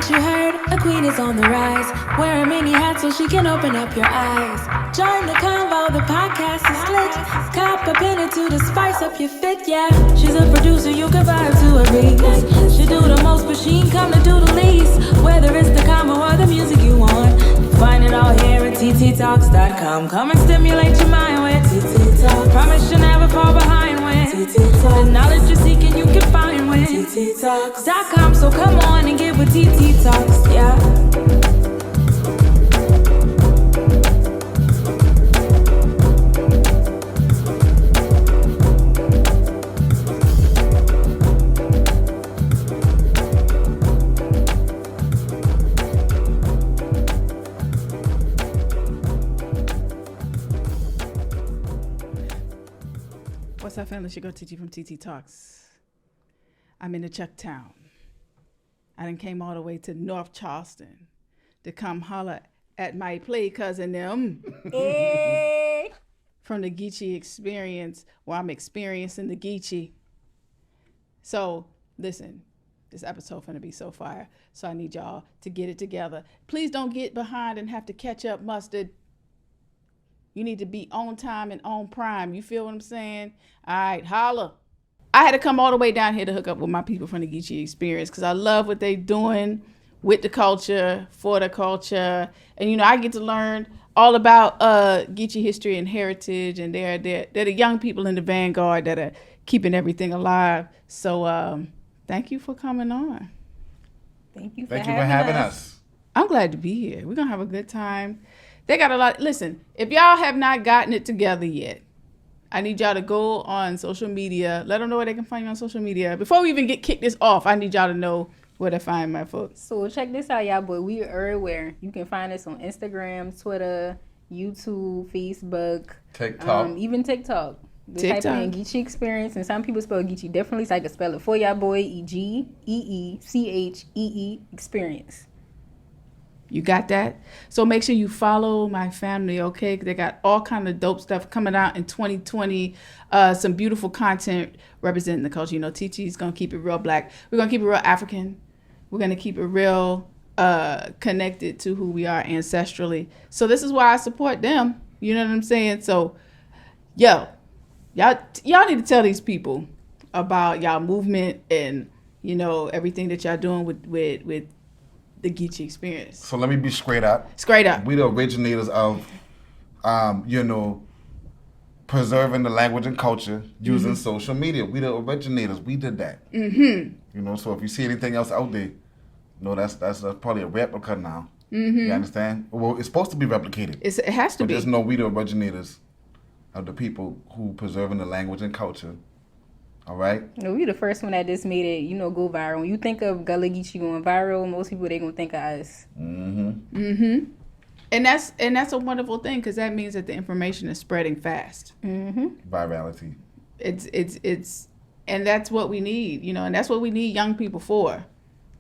what you heard, a queen is on the rise. Wear a mini hat so she can open up your eyes. Join the convo, the podcast is lit. Cop a penny to the spice up your fit, yeah. She's a producer, you can vibe to her beats. She do the most, but she ain't come to do the least. Whether it's the combo or the music you want, find it all here at TiTiTalks.com. Come and stimulate your mind with TiTi Talks. Promise you'll never fall behind with TiTi Talks. The knowledge you're seeking you can find with TiTiTalks.com. So come on and get with TiTi Talks, yeah. What's up, family? It's your girl TiTi from TiTi Talks. I'm in the Chucktown. I done came all the way to North Charleston to come holler at my play cousin them from the Geechee Experience, where I'm experiencing the Geechee. So, listen, this episode finna be so fire, so I need y'all to get it together. Please don't get behind and have to catch up mustard. You need to be on time and on prime. You feel what I'm saying? All right, holla. I had to come all the way down here to hook up with my people from the Geechee Experience because I love what they doing with the culture, for the culture. And, you know, I get to learn all about Geechee history and heritage. And they're the young people in the vanguard that are keeping everything alive. So thank you for coming on. Thank you for Thank you for having us. I'm glad to be here. We're going to have a good time. They got a lot. Listen, if y'all have not gotten it together yet, I need y'all to go on social media. Let them know where they can find you on social media. Before we even kick this off, I need y'all to know where to find my folks. So check this out, y'all, boy. We are everywhere. You can find us on Instagram, Twitter, YouTube, Facebook, TikTok. even TikTok. Type in Geechee Experience, and some people spell Geechee differently, so I can spell it for y'all, boy. EGEECHEE Experience. You got that? So make sure you follow my family, okay? They got all kind of dope stuff coming out in 2020. Some beautiful content representing the culture. You know, TiTi's going to keep it real black. We're going to keep it real African. We're going to keep it real connected to who we are ancestrally. So this is why I support them. You know what I'm saying? So, y'all need to tell these people about y'all movement and, you know, everything that y'all doing with the Geechee Experience. So let me be straight up. Straight up. We the originators of, preserving the language and culture using social media. We the originators. We did that. Mm-hmm. You know, so if you see anything else out there, that's probably a replica now. Mm-hmm. You understand? Well, it's supposed to be replicated. It has to but be. Just know we the originators of the people who preserving the language and culture. All right. You know, we the first one that just made it, go viral. When you think of Gullah Geechee going viral, most people they gonna think of us. Mm-hmm. Mm-hmm. And that's a wonderful thing because that means that the information is spreading fast. Mm-hmm. Virality. It's and that's what we need, and that's what we need young people for,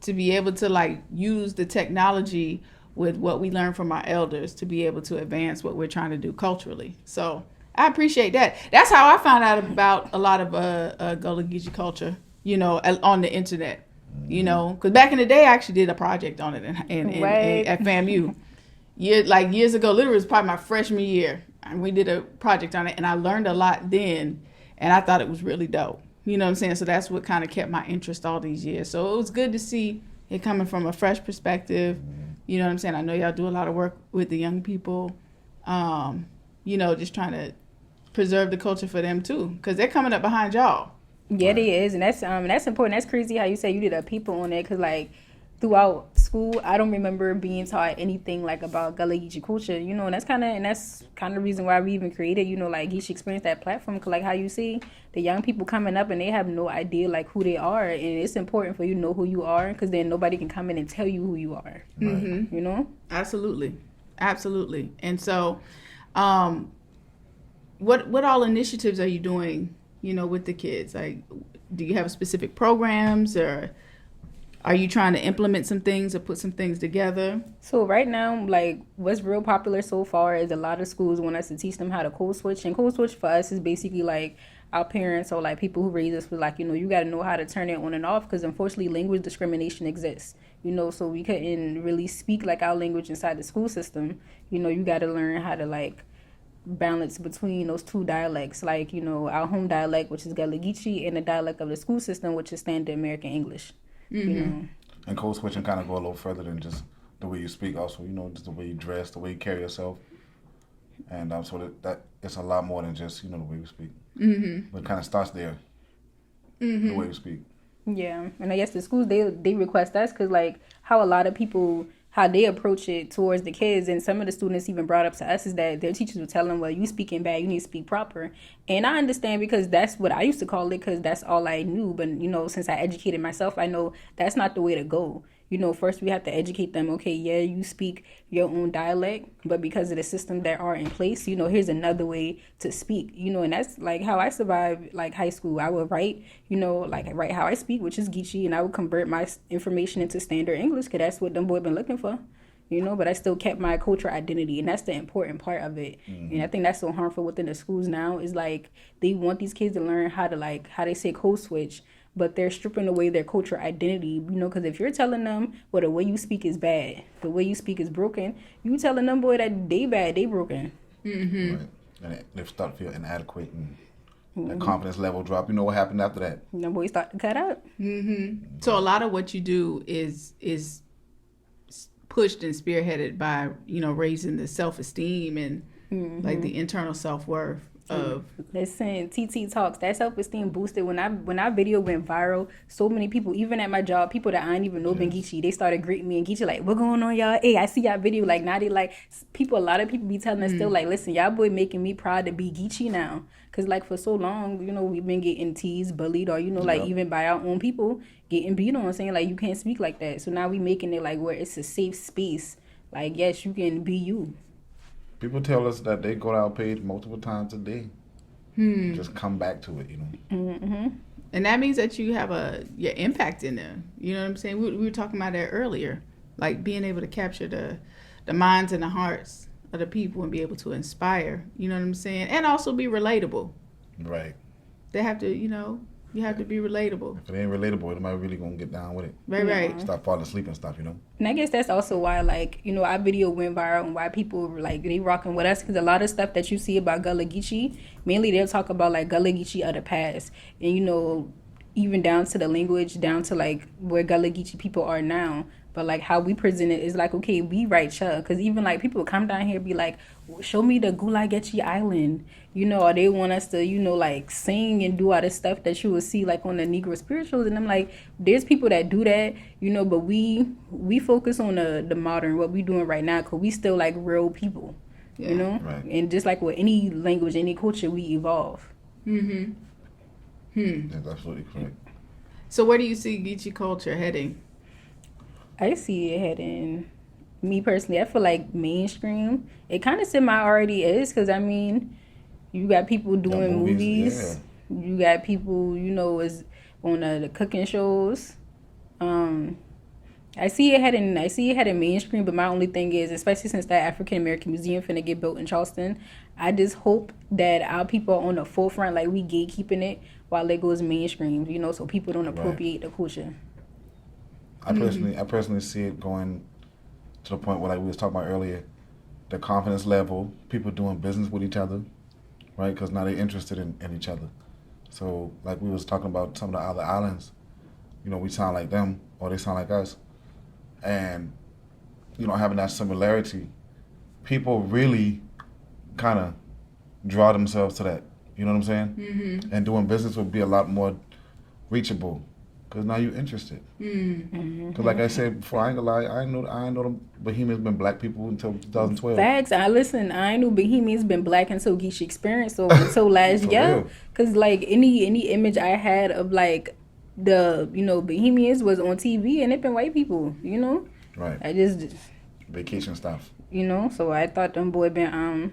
to be able to use the technology with what we learn from our elders to be able to advance what we're trying to do culturally. So I appreciate that. That's how I found out about a lot of Gullah Geechee culture, on the internet. Because back in the day, I actually did a project on it at FAMU. Years ago, literally, it was probably my freshman year. And we did a project on it, and I learned a lot then, and I thought it was really dope. You know what I'm saying? So that's what kind of kept my interest all these years. So it was good to see it coming from a fresh perspective. You know what I'm saying? I know y'all do a lot of work with the young people, just trying to preserve the culture for them too, because they're coming up behind y'all. Yeah, it is, and that's important. That's crazy how you say you did a people on it, because throughout school, I don't remember being taught anything about Gullah Geechee culture, and that's kind of the reason why we even created, Geechee Experience, that platform, because how you see the young people coming up and they have no idea who they are, and it's important for you to know who you are, because then nobody can come in and tell you who you are. Mm-hmm. Absolutely. And so, what all initiatives are you doing, with the kids? Do you have specific programs, or are you trying to implement some things or put some things together? So right now, what's real popular so far is a lot of schools want us to teach them how to code switch. And code switch for us is basically our parents or like people who raised us was like, you know, you got to know how to turn it on and off, because unfortunately language discrimination exists, you know, so we couldn't really speak like our language inside the school system. You know, you got to learn how to like balance between those two dialects, like, you know, our home dialect, which is Gullah Geechee, and the dialect of the school system, which is standard American English. You know, and code switching kind of go a little further than just the way you speak. Also, you know, just the way you dress, the way you carry yourself, and so that it's a lot more than just, you know, the way we speak. But it kind of starts there, the way we speak. Yeah, and I guess the schools, they request us, because like how a lot of people, how they approach it towards the kids, and some of the students even brought up to us, is that their teachers would tell them, well, you speaking bad, you need to speak proper. And I understand, because that's what I used to call it, because that's all I knew. But, you know, since I educated myself, I know that's not the way to go. You know, first we have to educate them, okay, yeah, you speak your own dialect, but because of the system that are in place, you know, here's another way to speak, you know. And that's like how I survived like high school. I would write, you know, like write how I speak, which is Geechee, and I would convert my information into standard English, because that's what them boys been looking for, you know. But I still kept my cultural identity, and that's the important part of it. And I think that's so harmful within the schools now, is like they want these kids to learn how to, like, how they say code switch, but they're stripping away their cultural identity, you know, because if you're telling them, well, the way you speak is bad, the way you speak is broken, you telling them, boy, that they bad, they broken. Right. And they start to feel inadequate, and the confidence level drop. You know what happened after that? Them boys start to cut out. So a lot of what you do is pushed and spearheaded by, you know, raising the self-esteem and like the internal self-worth of. Listen, TiTi talks, that self-esteem boosted. When our video went viral, so many people, even at my job, people that I didn't even know been Geechee, they started greeting me, and Geechee like, what going on, y'all? Hey, I see y'all video. Like, now they like, people, a lot of people be telling us still, like, listen, y'all boy making me proud to be Geechee now. Because, like, for so long, you know, we've been getting teased, bullied, or, you know, like, even by our own people, getting beat on, saying, like, you can't speak like that. So now we making it, like, where it's a safe space. Like, yes, you can be you. People tell us that they go to our page multiple times a day. Just come back to it, you know. And that means that you have your impact in them. You know what I'm saying? We were talking about that earlier, like being able to capture the minds and the hearts of the people and be able to inspire. You know what I'm saying? And also be relatable. Right. They have to, you know, you have to be relatable. If it ain't relatable, nobody really gonna get down with it. Right. Stop falling asleep and stuff, you know. And I guess that's also why, like, you know, our video went viral and why people were like, they rocking with us, because a lot of stuff that you see about Gullah Geechee, mainly they'll talk about like Gullah Geechee of the past, and, you know, even down to the language, down to like where Gullah Geechee people are now. But like how we present it is like, okay, we right, Chuck, because even like people come down here and be like, show me the Gullah Geechee Island, you know, or they want us to, you know, like sing and do all this stuff that you would see like on the Negro spirituals. And I'm like, there's people that do that, you know, but we focus on the modern, what we doing right now, because we still like real people, you know. Right. And just like with any language, any culture, we evolve. That's absolutely correct. So where do you see Geechee culture heading? I see it heading, me personally, I feel like mainstream. It kind of semi already is, because I mean, you got people doing movies. You got people, you know, is on the cooking shows. I see it heading mainstream, but my only thing is, especially since that African American museum finna get built in Charleston, I just hope that our people are on the forefront, like we gatekeeping it while it goes mainstream, you know, so people don't appropriate the culture. I personally see it going to the point where, like we was talking about earlier, the confidence level, people doing business with each other, right? Because now they're interested in each other. So, like we was talking about some of the other islands, you know, we sound like them or they sound like us. And, you know, having that similarity, people really kind of draw themselves to that. You know what I'm saying? And doing business would be a lot more reachable. Because now you're interested. Because like I said before, I ain't gonna lie, I ain't know the Bohemians been black people until 2012. Facts. I ain't know Bohemians been black until Geechee Experience or until last year. Because like any image I had of like the, you know, Bohemians was on TV and it been white people, you know? Right. I just vacation stuff. You know, so I thought them boy been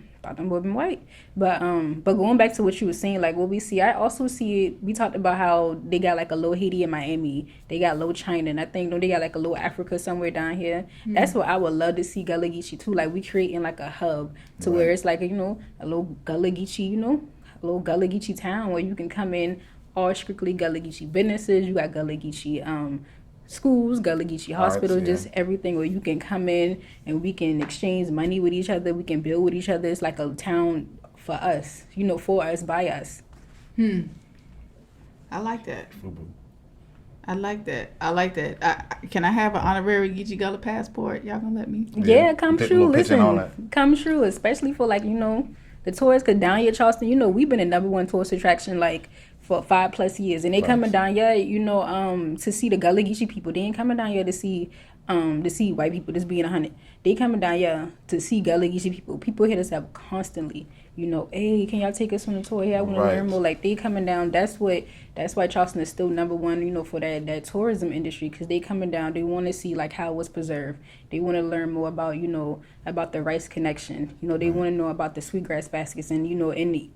white. But going back to what you were saying, like what we see, I also see it. We talked about how they got like a little Haiti in Miami, they got low China, and I think they got like a little Africa somewhere down here. That's what I would love to see Gullah Geechee too. Like we creating like a hub to where it's like, you know, a little Gullah Geechee, you know, little Gullah Geechee town where you can come in all strictly Gullah Geechee businesses. You got Gullah Geechee schools, Gullah Geechee hospitals, just everything where you can come in and we can exchange money with each other. We can build with each other. It's like a town for us, for us, by us. I like that. I like that. Can I have an honorary Geechee Gullah passport? Y'all gonna let me? Yeah, come true. Listen, come true, especially for the tourists. Cause down here, Charleston, we've been the number one tourist attraction for 5+ years, and they coming down here, to see the Gullah Geechee people. They ain't coming down here to see white people. Just being 100, they coming down here to see Gullah Geechee people. People hit us up constantly. Hey, can y'all take us on a tour? Hey, I want to learn more. They coming down. That's why Charleston is still number one, for that tourism industry, because they coming down. They want to see how it was preserved. They want to learn more about, about the rice connection. They want to know about the sweetgrass baskets and,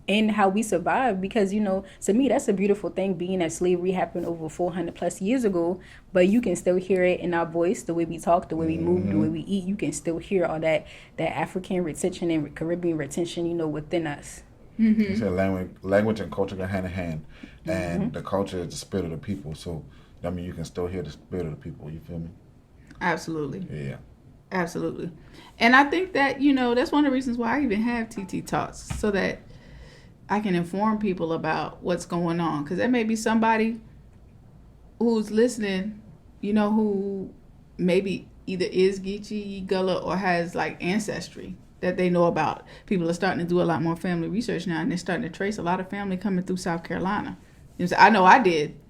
and how we survived, because, to me, that's a beautiful thing, being that slavery happened over 400+ years ago, but you can still hear it in our voice, the way we talk, the way we move, the way we eat. You can still hear all that African retention and Caribbean retention, within us. You said language and culture go hand in hand, and the culture is the spirit of the people. So, you can still hear the spirit of the people. You feel me? Absolutely. Yeah. Absolutely. And I think that, that's one of the reasons why I even have TiTi Talks, so that I can inform people about what's going on. Because there may be somebody who's listening, who maybe either is Geechee, Gullah, or has ancestry that they know about. People are starting to do a lot more family research now, and they're starting to trace a lot of family coming through South Carolina. I know I did.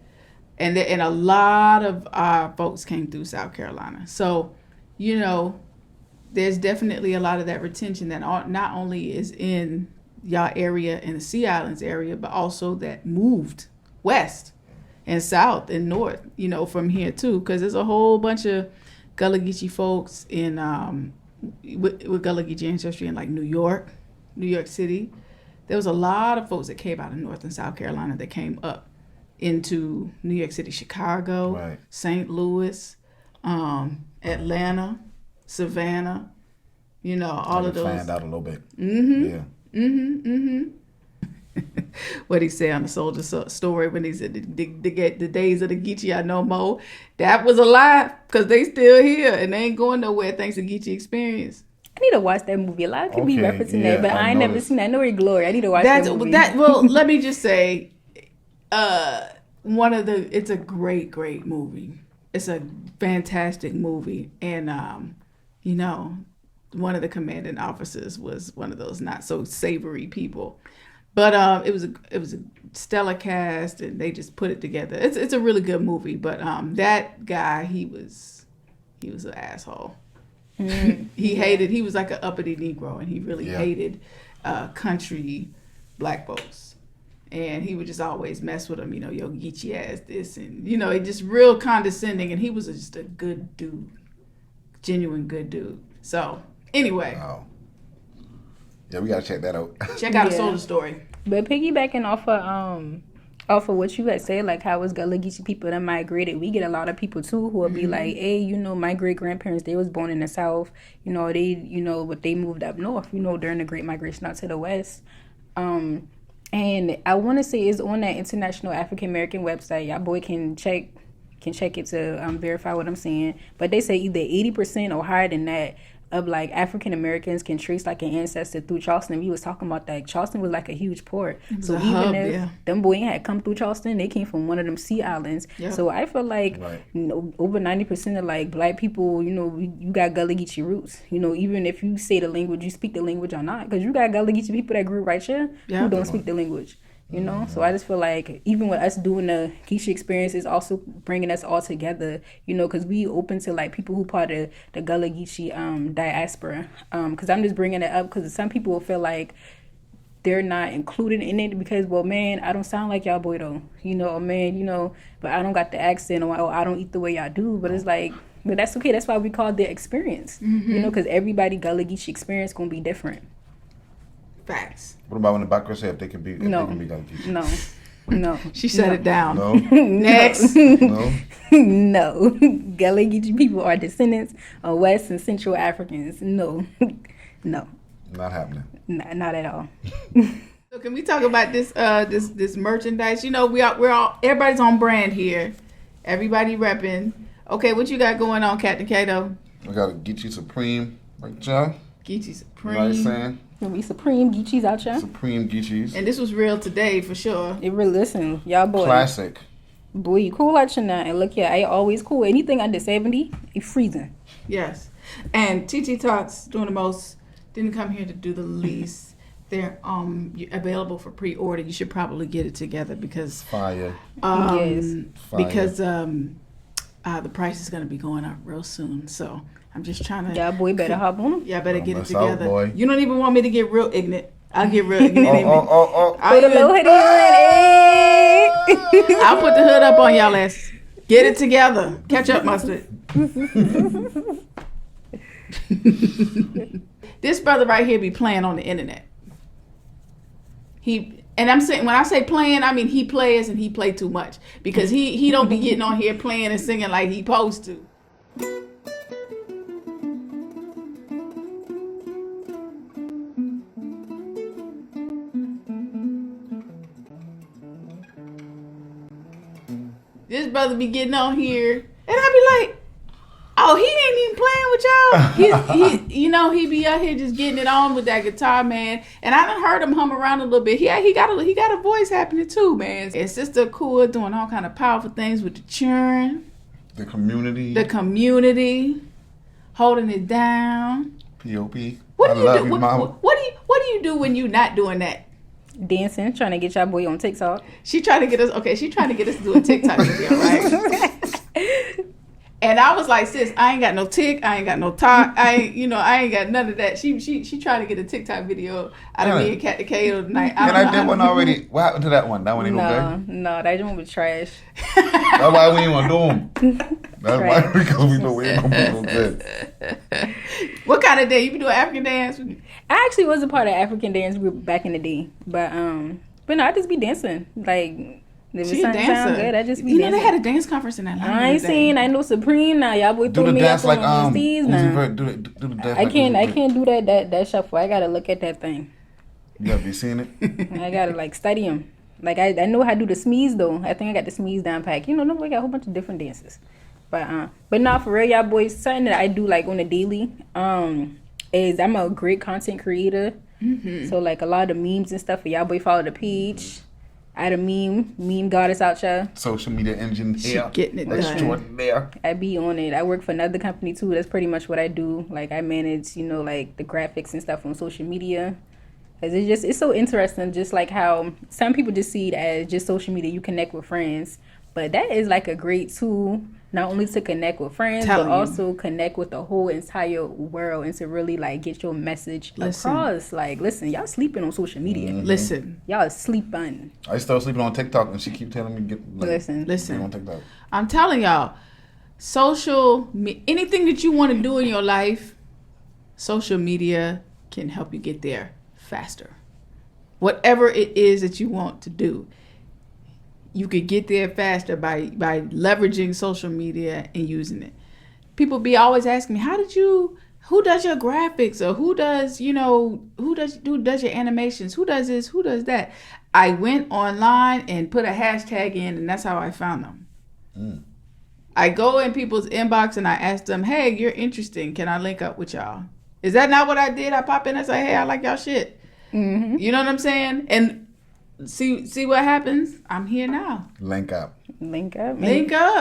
And a lot of our folks came through South Carolina. So, there's definitely a lot of that retention that not only is in y'all area, in the Sea Islands area, but also that moved west and south and north, from here too. Because there's a whole bunch of Gullah Geechee folks in with Gullah Geechee ancestry in New York City. There was a lot of folks that came out of North and South Carolina that came up into New York City, Chicago, St. Louis, Atlanta, Savannah, all of those. Find out a little bit. What he said on the soldier story when he said the days of the Geechee are no more. That was a lie, because they still here and they ain't going nowhere thanks to Geechee Experience. I need to watch that movie. A lot of people be referencing that, but I ain't never seen that. I know it's Glory. I need to watch that movie. Well, let me just say, it's a great movie. It's a fantastic movie, and one of the commanding officers was one of those not so savory people, but it was a stellar cast, and they just put it together. It's a really good movie, but that guy, he was an asshole. He was like an uppity Negro, and he really hated country black folks. And he would just always mess with them, yo, Geechee ass this, and, it just real condescending. And he was just a good dude, genuine good dude. So, anyway. Wow. Yeah, we got to check that out. Check out a soldier story. But piggybacking off of what you had said, how was Gullah Geechee people that migrated, we get a lot of people, too, who will be like, hey, my great-grandparents, they was born in the South. But they moved up north, during the Great Migration out to the West. And I want to say it's on that International African American website. Y'all boy can check it to verify what I'm saying. But they say either 80% or higher than that of African Americans can trace an ancestor through Charleston. We was talking about that. Charleston was a huge port. So even if them boy had come through Charleston, they came from one of them sea islands. Yep. So I feel over 90% of black people, you got Gullah Geechee roots. Even if you say the language, you speak the language or not, because you got Gullah Geechee people that grew right here who don't speak the language. So I just feel even with us doing the Geechee Experience is also bringing us all together, because we open to people who part of the Gullah Geechee diaspora. Because I'm just bringing it up because some people will feel they're not included in it because, well, man, I don't sound like y'all boy though, or man, but I don't got the accent, or I don't eat the way y'all do. But it's but that's okay. That's why we call it the experience, because everybody Gullah Geechee experience gonna be different. Facts. What about when the backers say if they can be Gullah Geechee? No. She shut it down. No. Next. No. No. Gullah Geechee people are descendants of West and Central Africans. No. Not happening. Not at all. Can we talk about this this merchandise? You know, we're all everybody's on brand here. Everybody repping. Okay, what you got going on, Captain Cato? We got a Geechee Supreme right there. Geechee Supreme. You know what I'm saying? Gonna be Supreme Geechees out here. Supreme Geechees. And this was real today for sure. It really, listen, y'all boy. Classic. Boy, you cool out here now. And look here, I always cool. Anything under 70, it freezing. Yes. And TiTi Talks doing the most. Didn't come here to do the least. They're available for pre-order. You should probably get it together because Fire. Yes. Fire. Because the price is gonna be going up real soon. So I'm just trying to. Y'all boy better hop on them. Y'all better get it mess out, together. boy. You don't even want me to get real ignorant. I'll get real ignorant. Put a little hoodie on. I'll put the hood up on y'all ass. Get it together. Catch up, mustard. This brother right here be playing on the internet. And I'm saying, when I say playing, I mean he plays and he play too much because he don't be getting on here playing and singing like he supposed to. This brother be getting on here, and I be like, "Oh, he ain't even playing with y'all. He be out here just getting it on with that guitar, man." And I done heard him hum around a little bit. He got a voice happening too, man. And Sister Akua doing all kind of powerful things with the churn, The community. holding it down. P.O.P. What I do you love do? you, Mama. What do you do when you not doing that? Dancing, trying to get y'all boy on TikTok. She trying to get us to do a TikTok video, right? And I was like, sis, I ain't got no tick, I ain't got no talk, I ain't got none of that. She tried to get a TikTok video out of me and Cat the Cato tonight. I did one already. What happened to that one? That one ain't no good? No, that one was trash. That's why we ain't gonna do them. That's why, because we know we ain't gonna be no good. What kind of dance? You be doing African dance? I actually was a part of African dance group back in the day, but no, I just be dancing. Like, if She it a dancer. sound good, I just be You know dancing. they had a dance conference in Atlanta. I ain't seen. I know Supreme now. Y'all boy Do throw the me dance up like on these Uzi now. Vert. Do the dance. I like can't. Uzi I Vert. can't do that shuffle. I gotta look at that thing. You gotta be seeing it. I gotta like study them. Like I know how to do the smees though. I think I got the smees down pack. Nobody got a whole bunch of different dances. But nah, for real, y'all boys, something that I do like on the daily is I'm a great content creator. Mm-hmm. So like a lot of memes and stuff. For y'all boy, follow the page. I the meme goddess out y'all. Social media engine She here. getting it done. Extraordinaire. I be on it. I work for another company too. That's pretty much what I do. Like I manage, like the graphics and stuff on social media. Cause it's so interesting. Just like how some people just see it as just social media. You connect with friends, but that is like a great tool not only to connect with friends, but also connect with the whole entire world and to really like get your message across. Like, listen, y'all sleeping on social media. Mm-hmm. Listen, y'all sleeping. I started sleeping on TikTok, and she keep telling me Listen. get on TikTok. I'm telling y'all, anything that you want to do in your life, social media can help you get there faster. Whatever it is that you want to do, you could get there faster by leveraging social media and using it. People be always asking me, who does your graphics, or who does your animations, who does this, who does that? I went online and put a hashtag in, and that's how I found them. I go in people's inbox and I ask them, hey, you're interesting, can I link up with y'all? Is that not what I did? I pop in and say, hey, I like y'all shit. Mm-hmm. You know what I'm saying? And see what happens? I'm here now. Link up,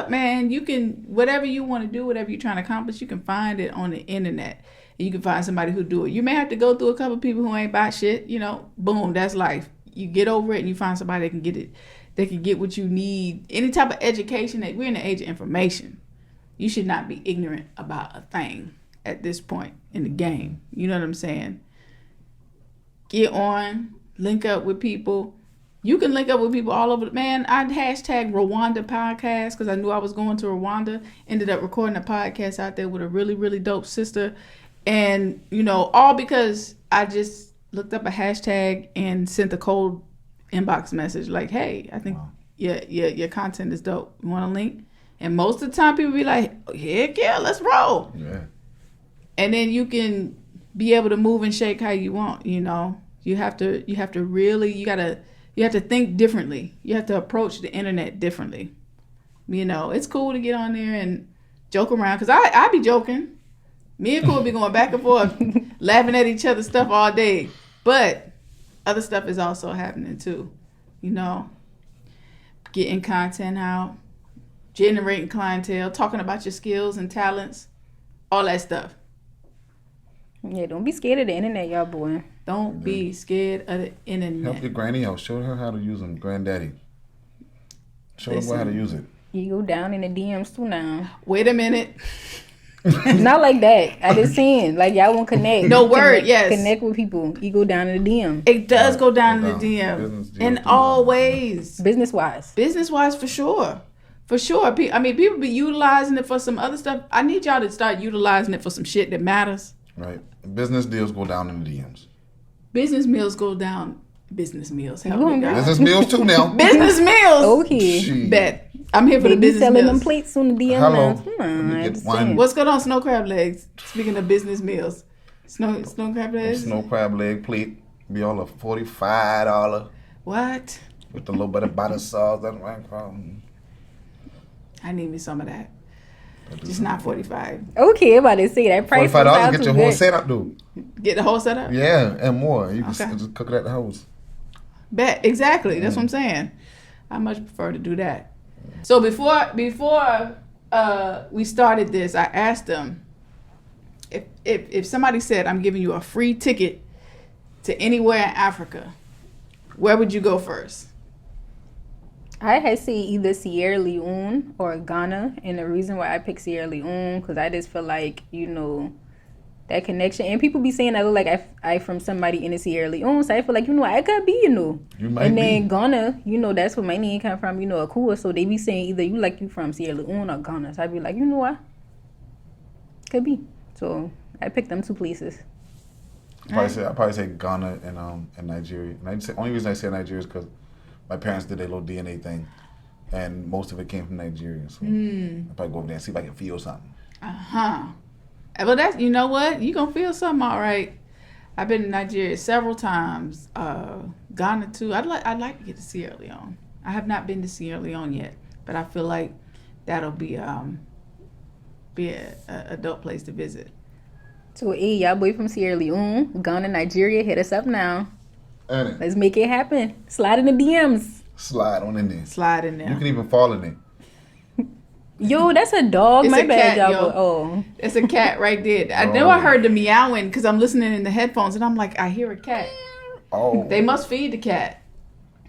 man. You can, whatever you want to do, whatever you're trying to accomplish, you can find it on the internet. You can find somebody who do it. You may have to go through a couple people who ain't about shit. Boom, that's life. You get over it and you find somebody that can get it. They can get what you need. Any type of education. We're in the age of information. You should not be ignorant about a thing at this point in the game. You know what I'm saying? Get on, link up with people. You can link up with people all over. Man, I hashtag Rwanda podcast because I knew I was going to Rwanda. Ended up recording a podcast out there with a really, really dope sister. And, all because I just looked up a hashtag and sent a cold inbox message like, hey, I think your content is dope. You want a link? And most of the time people be like, heck yeah, let's roll. Yeah. And then you can be able to move and shake how you want, You have to really, you have to think differently. You have to approach the internet differently. You know, it's cool to get on there and joke around, because I be joking. Me and Akua be going back and forth, laughing at each other's stuff all day. But other stuff is also happening too. You know, getting content out, generating clientele, talking about your skills and talents, all that stuff. Yeah, don't be scared of the internet, y'all, boy. Don't be scared of the internet. Help your granny out. Show her how to use them, granddaddy. Show her how to use it. You go down in the DMs too now. Wait a minute. Not like that. I just saying, like, y'all won't connect. No word, yes. Connect with people. You go down in the DM. It does go down in the DM. In all ways. Business-wise. Business-wise, for sure. For sure. I mean, people be utilizing it for some other stuff. I need y'all to start utilizing it for some shit that matters. Right. Business deals go down in the DMs. Business meals go down. Business meals. Business meals too now. Business meals. Okay. Jeez. Bet. I'm here for the business selling meals. them plates on the DM Hello. now. What's going on, snow crab legs? Speaking of business meals. Snow crab legs? Snow crab leg plate be all of $45. What? With the little bit of butter sauce. That's right from. I need me some of that. Just not 45. Okay, I'm about to say that price. $45 get your whole setup, dude. Get the whole setup? Yeah, and more. You can just cook it at the house. Bet. Exactly. That's what I'm saying. I much prefer to do that. So before we started this, I asked them if somebody said, I'm giving you a free ticket to anywhere in Africa, where would you go first? I had say either Sierra Leone or Ghana, and the reason why I picked Sierra Leone, because I just feel like, you know, that connection. And people be saying I look like I from somebody in the Sierra Leone, so I feel like, you know, I could be, you know. You might and be. then Ghana, you know, that's where my name come from, you know, Akua. So they be saying either you from Sierra Leone or Ghana. So I be like, you know what? Could be. So I picked them two places. I probably say Ghana and Nigeria. And only reason I say Nigeria is because my parents did their little DNA thing, and most of it came from Nigeria. So I'll probably go over there and see if I can feel something. Well, that's, you know what? You gonna feel something, all right. I've been to Nigeria several times. Ghana too. I'd like to get to Sierra Leone. I have not been to Sierra Leone yet, but I feel like that'll be a dope place to visit. So, hey, y'all boy from Sierra Leone, Ghana, Nigeria, hit us up now. Let's make it happen. Slide in the DMs. Slide on in there. Slide in there. You can even fall in there. Yo, that's a dog. It's My a bad, cat, y'all. yo. Oh. It's a cat right there. I know I heard the meowing because I'm listening in the headphones, and I'm like, I hear a cat. Oh. They must feed the cat.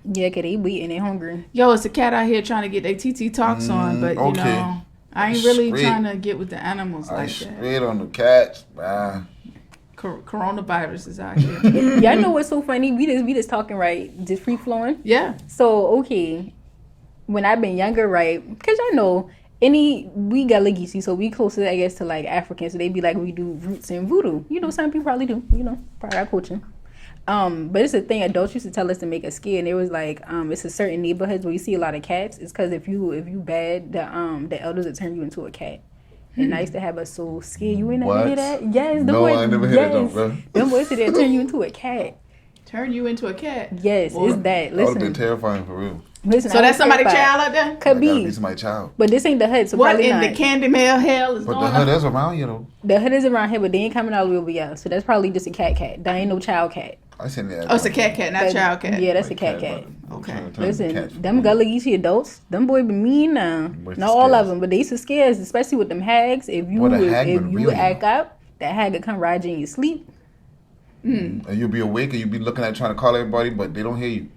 Yeah, because they bleeding, they hungry. Yo, it's a cat out here trying to get their TiTi talks on, but you know, I ain't really trying to get with the animals like that. Straight on the cats, man. Coronavirus is out here. Y'all know what's so funny? We just talking, right? Just free flowing. Yeah. So, okay, when I've been younger, right? Because I know we got Geechee, so we closer, I guess, to like Africans. So they be like, we do roots and voodoo. You know, some people probably do. You know, probably our coaching. But it's a thing adults used to tell us to make us scared. And it was like, it's a certain neighborhoods where you see a lot of cats. It's because if you bad, the elders will turn you into a cat. And I used to have us so scared. You ain't never hear that? Yes. I never heard that, bro. Them boys said they'll turn you into a cat. Turn you into a cat? Yes, Boy, it's that. That would have Listen. been terrifying for real. Listen, So that's somebody's child out there? Could That gotta be. be somebody's child. But this ain't the hood, so What probably in not. the candy mail hell is But going the hood on? is around you, though. The hood is around here, but they ain't coming all the way over here. So that's probably just a cat. That ain't no child cat. I seen that. Oh, it's a cat, not child cat. Yeah, that's a cat. Okay. Listen, them Gullah Geechee adults, them boy be mean now. Boys Not all scared. of them, but they used to scare us, especially with them hags. If you Well, the hag been if you real, act up, that hag will come ride you in your sleep. And you'll be awake and you'll be looking at trying to call everybody, but they don't hear you.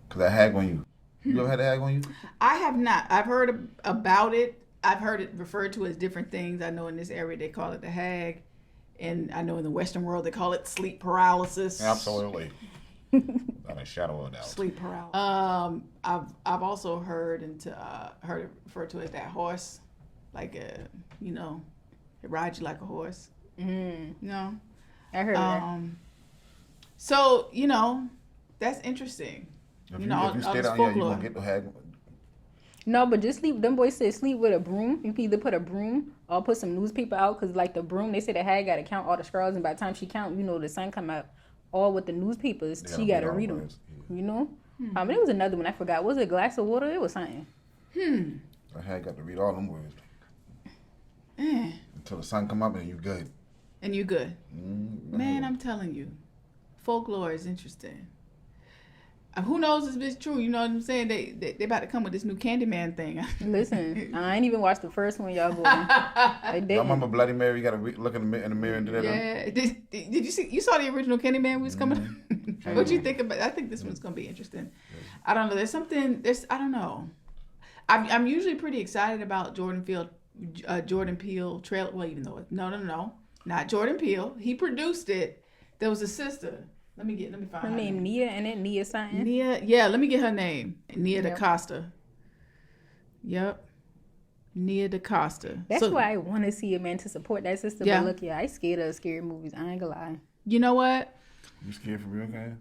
Because that hag on you. You ever had a hag on you? I have not. I've heard about it. I've heard it referred to as different things. I know in this area they call it the hag. And I know in the Western world they call it sleep paralysis. Absolutely. Not a shadow of a doubt. Sleep paralysis. I've also heard heard it referred to as that horse, like it rides you like a horse. No, I heard that. So that's interesting. If you stay down here, you won't get the hag. No, but just sleep. Them boys said sleep with a broom. You can either put a broom or put some newspaper out, because like the broom, they say the hag got to count all the straws, and by the time she count, the sun come up. all with the newspapers. They She got to all read them. words. Yeah. You know. There was another one I forgot. Was it a glass of water? It was something. I had got to read all them words Eh. until the sun come up and you good. And you good. Man, Mm. I'm telling you, folklore is interesting. Who knows if it's true? You know what I'm saying? They about to come with this new Candyman thing. Listen, I ain't even watched the first one, y'all boy. I Y'all didn't. remember Bloody Mary? You got to look in the mirror and do that. Yeah. Did you see? You saw the original Candyman was coming. What you think about? I think this one's gonna be interesting. I don't know. There's something. I don't know. I'm usually pretty excited about Jordan Peele trailer. Well, even though no, not Jordan Peele. He produced it. There was a sister. Let me find Her her name Nia, and then Nia something. Nia. Yeah, let me get her name. Nia Yep. DaCosta. Yep. Nia DaCosta. That's why I want to see it, man, to support that sister. Yeah. But look, I scared of scary movies. I ain't gonna lie. You know what? You scared for real, guy?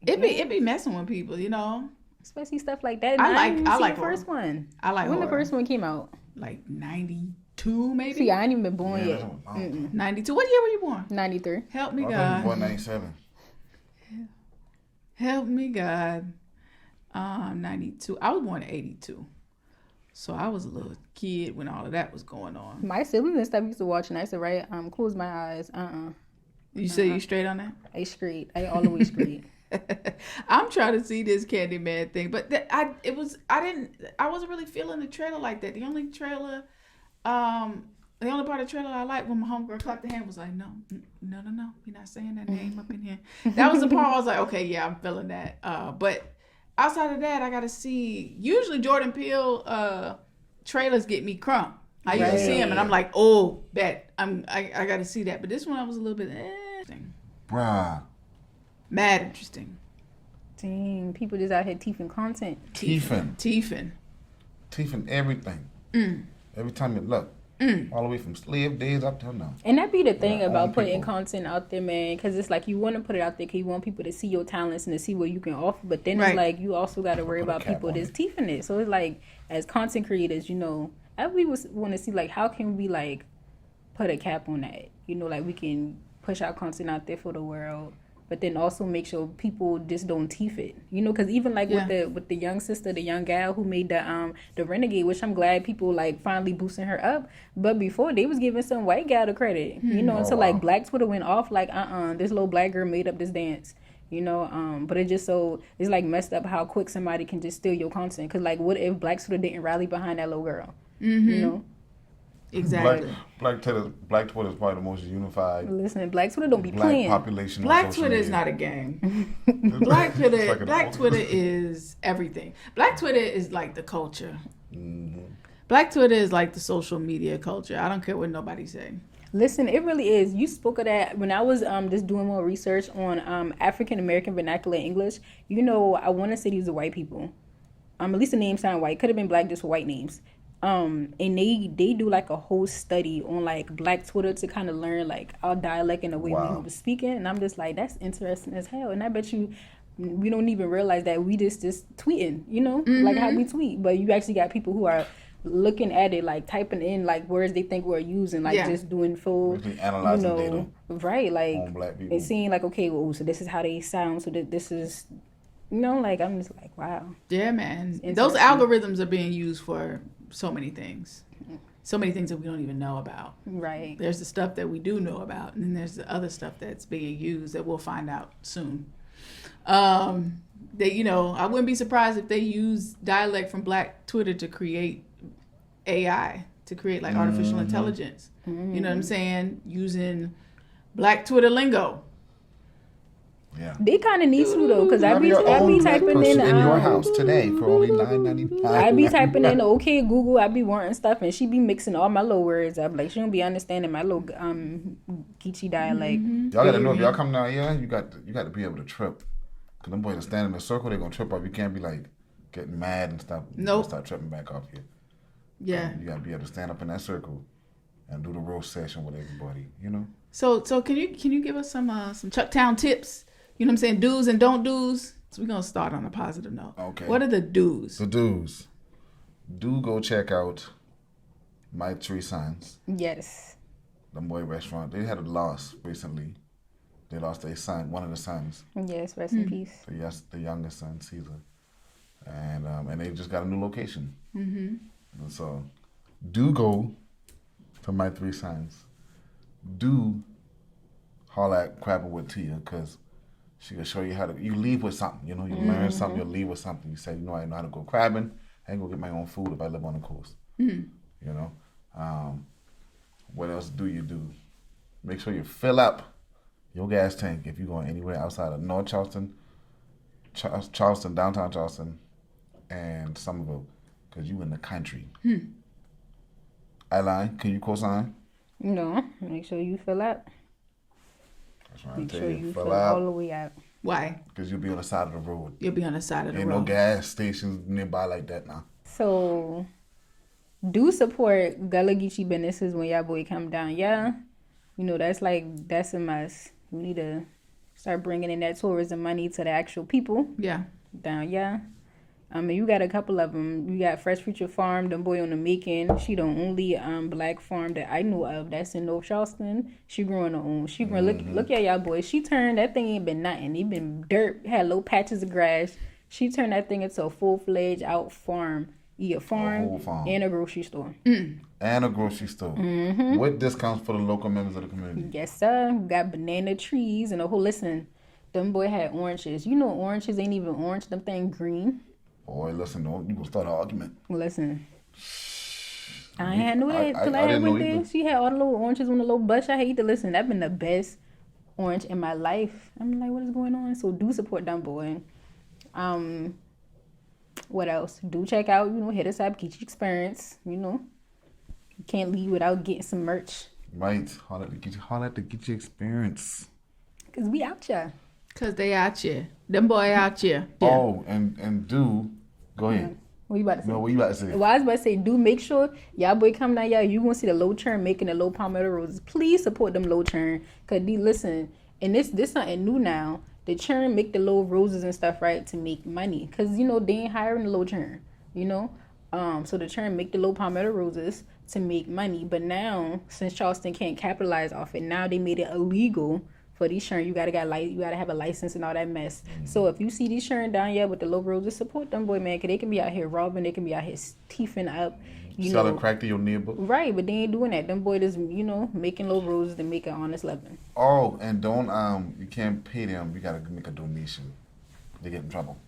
It be messing with people, you know. Especially stuff like that. I didn't like see the horror. first one. I like when horror. the first one came out. Like 92 maybe. See, I ain't even been born Yeah, yet. that's what I'm talking 92. What year were you born? 93. Help me about. I thought you God. was born 97. Help me God. 92. I was born in 82. So I was a little kid when all of that was going on. My siblings and stuff used to watch, and I used to write, close my eyes. You say you straight on that? I straight. I all the way straight. I'm trying to see this Candyman thing, but I wasn't really feeling the trailer like that. The only part of the trailer I liked when my homegirl clapped the hand was like, no, you're not saying that name up in here. That was the part I was like, okay, yeah, I'm feeling that. But outside of that, I got to see. Usually Jordan Peele trailers get me crunk. I usually see him and I'm like, oh, bet I got to see that. But this one I was a little bit Bruh. mad interesting. Dang, people just out here teething content. Teething. Everything. Every time you look. All the way from slave days up till now. And that be the thing Yeah, about own putting people. content out there, man, because it's like you want to put it out there because you want people to see your talents and to see what you can offer. But then Right. it's like you also got to worry Put a about cap people on that's it. teething it. So it's like, as content creators, you know, I really want to see, like, how can we, like, put a cap on that? You know, like, we can push our content out there for the world, but then also make sure people just don't teeth it. You know, because even, like, with the young sister, the young gal who made the Renegade, which I'm glad people, like, finally boosting her up. But before, they was giving some white gal the credit. You know, until, like, Black Twitter went off, like, this little black girl made up this dance. You know, but it just it's, like, messed up how quick somebody can just steal your content. Because, like, what if Black Twitter didn't rally behind that little girl? You know? Exactly. Black Twitter is probably the most unified Listen, Black Twitter don't be black playing. population. on Black social Twitter is media. not a game. Black Twitter, It's like an Black old- Twitter is everything. Black Twitter is like the culture. Mhm. Black Twitter is like the social media culture. I don't care what nobody say. Listen, it really is. You spoke of that when I was just doing more research on African American vernacular English. You know, I want to say these are white people. At least the names sound white. Could have been black, just white names. And they do like a whole study on like Black Twitter to kind of learn like our dialect and the way we were speaking. And I'm just like, that's interesting as hell. And I bet you we don't even realize that we just tweeting, you know, like how we tweet. But you actually got people who are looking at it, like typing in like words they think we're using, like just doing full, Really analyzing you know, data right? Like on black people. and seeing like, okay, well, so this is how they sound. So this is, you know, like I'm just like, wow. Yeah, man. It's Those interesting. algorithms are being used for so many things. So many things that we don't even know about. Right. There's the stuff that we do know about, and then there's the other stuff that's being used that we'll find out soon. They, you know, I wouldn't be surprised if they use dialect from Black Twitter to create AI, to create like artificial intelligence. You know what I'm saying? Using Black Twitter lingo. Yeah. They kind of need to though, because I Have be your own black typing person in your house today for only $9.95. I be typing in okay Google. I be wanting stuff, and she be mixing all my little words up. Like she don't be understanding my little Geechee dialect. Y'all gotta know if y'all come down here, you got to be able to trip. Cause them boys that stand in a circle, they gonna trip up. You can't be like getting mad and stuff. You Nope. gotta start tripping back off here. Yeah. You gotta be able to stand up in that circle and do the roast session with everybody. You know. So can you give us some Chucktown tips? You know what I'm saying? Do's and don't do's. So we're gonna start on a positive note. Okay. What are the do's? The dudes. Do go check out My Three Sons. Yes. The boy restaurant. They had a loss recently. They lost their son, one of the sons. Yes, rest in peace. The youngest son, Caesar. And they just got a new location. And so, do go to my 3 sons. Do holler at Crapping with Tia, because she can show you how to. You leave with something, you know. You learn something. You leave with something. You say, you know, I know how to go crabbing. I ain't gonna get my own food if I live on the coast. You know. What else do you do? Make sure you fill up your gas tank if you're going anywhere outside of North Charleston, Charleston, downtown Charleston, and Somerville, because you in the country. Eyeline, can you co-sign? No, make sure you fill up. That's right. Make sure you fill all the way out. Why? Because you'll be on the side of the road. You'll be on the side of the road. Ain't no gas stations nearby like that now. So, do support Gullah Geechee businesses when y'all boy come down. Yeah, you know, that's a must. We need to start bringing in that tourism money to the actual people. Yeah. Down, yeah. You got a couple of them. You got Fresh Future Farm, them boy on the making. She the only black farm that I know of that's in North Charleston. She growing her own. She growing, look at y'all boys. She turned, that thing ain't been nothing. It been dirt, had low patches of grass. She turned that thing into a full-fledged out farm. A farm and a grocery store. And a grocery store. With discounts for the local members of the community. Yes, sir. We got banana trees and a whole, listen, them boy had oranges. You know oranges ain't even orange. Them thing green. Boy, listen, you gonna start an argument. Listen. I ain't had no head till I didn't know went there. either. She had all the little oranges on the little bush. I hate to listen. That been the best orange in my life. I'm like, what is going on? So do support them boy. What else? Do check out, you know, hit us up, Geechee Experience. You know, you can't leave without getting some merch. Right. Holler at the Geechee Experience. Cause we out here. Cause they out here. Them boy out here. Yeah. Oh, and do go ahead. What you about to say? No, what you about to say? Well, I was about to say, do make sure y'all boy come down, y'all. You gonna see the low churn making the low palmetto roses. Please support them low churn. Cause listen, and this something new now. The churn make the low roses and stuff, right, to make money. Cause you know they ain't hiring the low churn. You know, so the churn make the low palmetto roses to make money. But now, since Charleston can't capitalize off it, now they made it illegal. For these churn, you gotta have a license and all that mess. So if you see these churn down here with the low roses, support them boy, man, cause they can be out here robbing, they can be out here teething up, selling crack to your neighbor. Right, but they ain't doing that. Them boy just, you know, making low roses to make an honest living. Oh, and don't you can't pay them. You gotta make a donation. They get in trouble.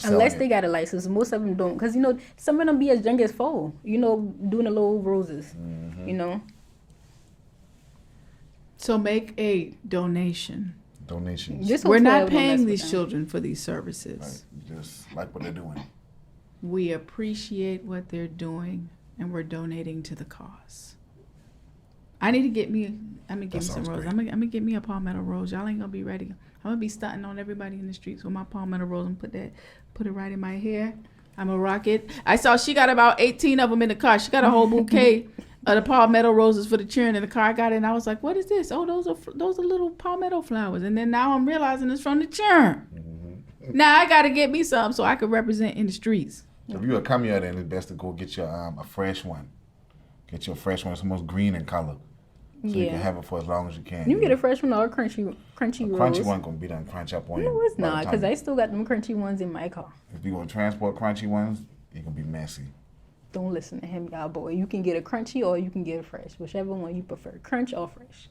Unless they got a license, most of them don't, cause you know some of them be as young as 4. You know, doing the low roses. You know. So make a donation. Donations. We're not paying these children for these services. Right. Just like what they're doing. We appreciate what they're doing, and we're donating to the cause. I need to get me. I'm gonna give me some roses. I'm gonna get me a palmetto rose. Y'all ain't gonna be ready. I'm gonna be stunting on everybody in the streets with my palmetto rose and put it right in my hair. I'm gonna rock it. I saw she got about 18 of them in the car. She got a whole bouquet of the palmetto roses for the children in the car. I got it and I was like, what is this? Oh, those are little palmetto flowers. And then now I'm realizing it's from the children. Now I gotta get me some so I can represent in the streets. If you come here, then it's best to go get your a fresh one. Get your fresh one. It's almost green in color. So you can have it for as long as you can. You get a fresh one or a crunchy rose. Crunchy one gonna be done crunch up on you. No, it's not, because I still got them crunchy ones in my car. If you gonna transport crunchy ones, it gonna be messy. Don't listen to him, y'all boy. You can get a crunchy or you can get a fresh. Whichever one you prefer. Crunch or fresh.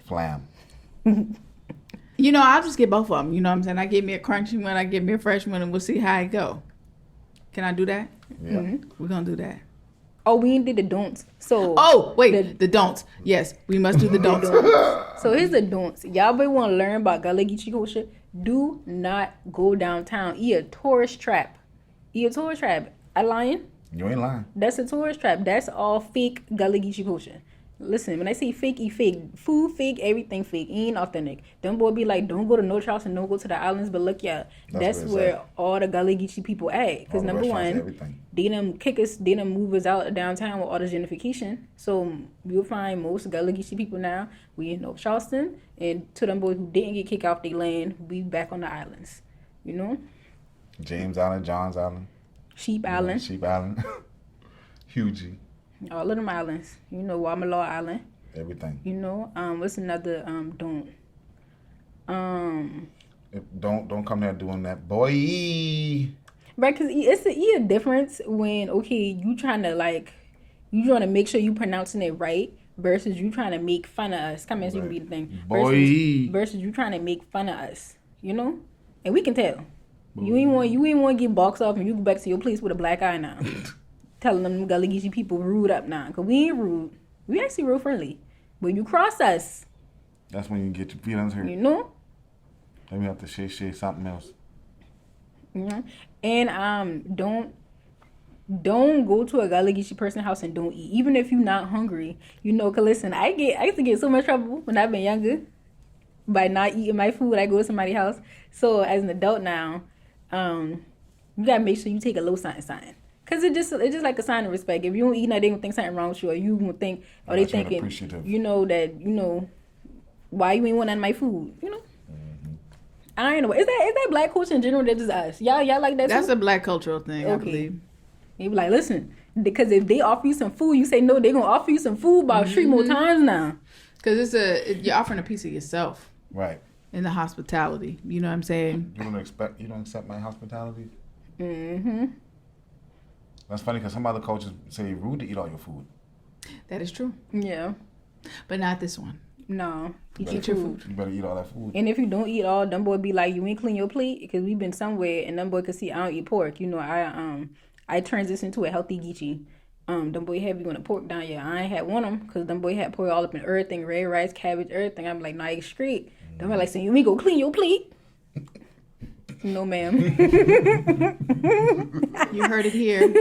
Flam. You know, I'll just get both of them. You know what I'm saying? I get me a crunchy one, I get me a fresh one, and we'll see how it go. Can I do that? Yeah. We're gonna do that. Oh, we ain't did the don'ts. So the don'ts. Yes, we must do the don'ts. So here's the don'ts. Y'all boy want to learn about Gullah Geechee culture. Do not go downtown. Eat a tourist trap. I lying? You ain't lying. That's a tourist trap. That's all fake Gullah Geechee culture. Listen, when I say fake, eat fake. Food fake, everything fake. Ain't authentic. Them boy be like, don't go to North Charleston, don't go to the islands. But look, yeah, that's where all the Gullah Geechee people at. Because number one, they done move us out of downtown with all the gentrification. So you'll find most Gullah Geechee people now, we in North Charleston. And to them boys who didn't get kicked off their land, we back on the islands. You know? James Island, Johns Island. Sheep Island. Hughie. All of them islands. You know, Wamalaw Island. Everything. You know, what's another don't? Don't come there doing that, boy. Right, because it's a difference when, okay, you trying to make sure you pronouncing it right versus you trying to make fun of us. Come as you be the thing. Boy. Versus you trying to make fun of us, you know? And we can tell. You ain't want to get boxed off and you go back to your place with a black eye now. Telling them Gullah Geechee people rude up now. Because we ain't rude. We actually real friendly. But you cross us. That's when you get your feelings hurt. You know? Then we have to share something else. Mm-hmm. And don't go to a Gullah Geechee person house and don't eat. Even if you're not hungry. You know, because listen, I used to get so much trouble when I've been younger by not eating my food. I go to somebody's house. So as an adult now, you gotta make sure you take a little something. Cause it's just like a sign of respect. If you don't eat nothing, they gonna think something wrong with you, or you gonna think, or they thinking, why you ain't want none of my food, you know? Mm-hmm. I ain't know. Is that black culture in general? That just us. Y'all like that? That's too? a black cultural thing, okay. I believe. You be like, listen, because if they offer you some food, you say no. They gonna offer you some food about 3 more times now. Cause you're offering a piece of yourself, right? In the hospitality, you know what I'm saying? You don't accept my hospitality. Mm-hmm. That's funny because some other cultures say it's rude to eat all your food. That is true. Yeah. But not this one. No. Eat your food. You better eat all that food. And if you don't eat all, them boy be like, you ain't clean your plate? Because we've been somewhere and them boy could see I don't eat pork. You know, I transitioned to a healthy Geechee. Them boy have you on the pork down here. I ain't had one of them because them boy had pork all up in everything, red rice, cabbage, everything. I'm like, nah, it's straight. Them boy like saying, you ain't go clean your plate. No, ma'am. You heard it here.